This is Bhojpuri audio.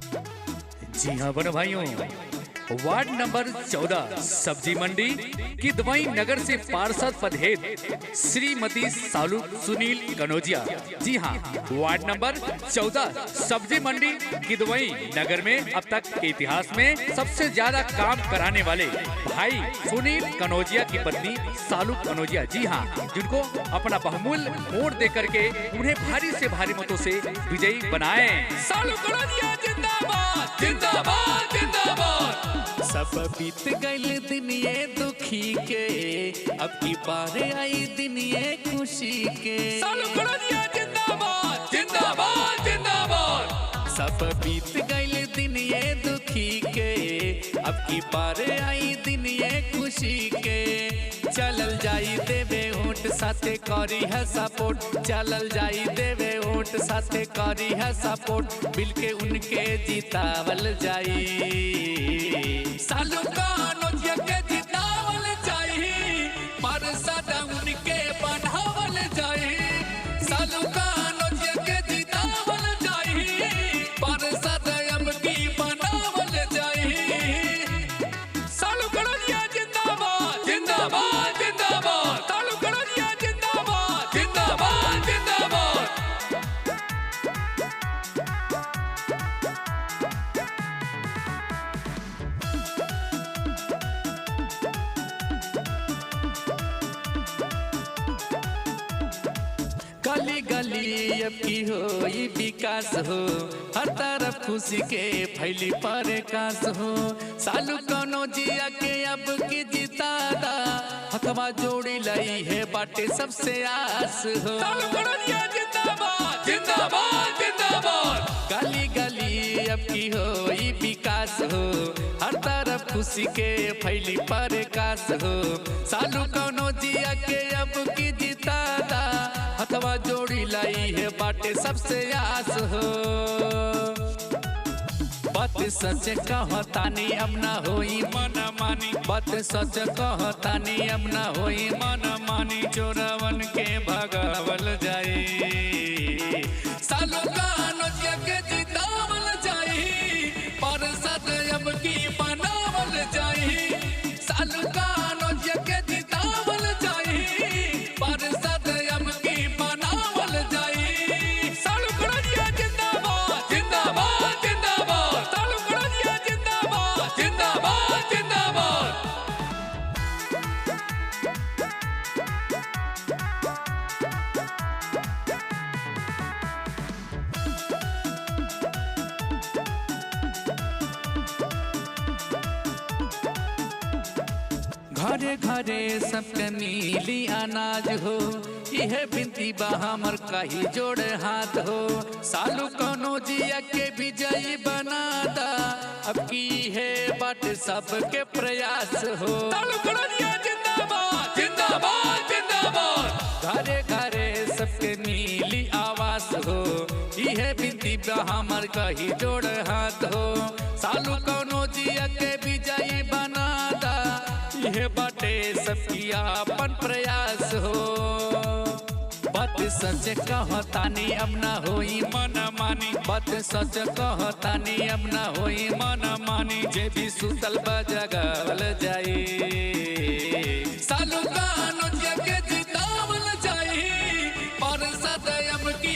जी हाँ बनो भाइयों, वार्ड नंबर 14 सब्जी मंडी की दवाई नगर से पार्षद पदहेत श्रीमती सालू सुनील कनौजिया। जी हाँ, वार्ड नंबर 14 सब्जी मंडी की दवाई नगर में अब तक के इतिहास में सबसे ज्यादा काम कराने वाले भाई सुनील कनौजिया की पत्नी सालू कनौजिया। जी हाँ, जिनको अपना बहुमूल्य वोट दे करके उन्हें भारी से भारी मतों से विजयी बनाए। सालू कनौजिया जिंदाबाद जिंदाबाद जिंदाबाद। सब बीत गइल दिन ये दुखी के, अब की बारे आई दिन ये खुशी के। सालू कनौजिया जिंदाबाद जिंदाबाद जिंदाबाद। सब बीत गइल दिन ये दुखी के, अब की बारे आई दिन ये खुशी के। चलल जाई देवे ओट साथे करी है सपोर्ट, चलल जाई देवे ओट साथे करी है सपोर्ट, मिलके उनके जितावल जाई। सालू कनौजिया के जितावल जाई, पार्षद उनके बनावल जाई। सालू कनौजिया के जितावल जाई, पार्षद अब की बनावल जाई। सालू कनौजिया जिंदाबाद जिंदाबाद जिंदाबाद। सालू कनौजिया जिंदाबाद जिंदाबाद जिंदाबाद। गली गली अब की हो ये विकास हो, हर तरफ खुशी के फैली प्रकाश हो। सालू कनौजिया के अब की जितादा, हथवा जोड़ी लई है बाटे सबसे आस हो। सालू कनौजिया जिंदाबाद जिंदाबाद जिंदाबाद। गली गली अब की हो ये विकास हो, हर तरफ खुशी के फैली प्रकाश हो। सालू कनौजिया के अब की जितादा, हथवा जोड़ी लाई है बाटे सबसे आस हो। बात सच कहतानी अब ना होई मन मानी, बात सच कहतानी अब ना होई मन मानी, चोरवन के भगावल जाए। सालू कनौजिया के जितावल जाई, पार्षद अब की बनावल जाई। सालू कनौजिया के जितावल जाई, पार्षद अब की बनावल जाई। सालू कनौजिया जिंदाबाद जिंदाबाद जिंदाबाद। सालू कनौजिया जिंदाबाद जिंदाबाद जिंदाबाद। घरे घरे सबके मिली अनाज हो, यह बिनती बा हमर कही जोड़े हाथ हो। सालू कनौजिया के विजयी बनादा, अब की है बाट सबके प्रयास हो। सालू कनौजिया जिंदाबाद जिंदाबाद जिंदाबाद। घरे घरे सबके मिली आवास हो, यह बिनती बा हमर कही जोड़े हाथ हो। सालू कनौजिया के विजयी बनादा, यह बाटे सबकी अपन प्रयास हो। बात सच कहतानी अब ना होई मन मानी, बात सच कहतानी अब ना होई मन मानी, जे भी सुतल बा जगावल जाई। सालू कनौजिया के जितावल जाई, पार्षद अब की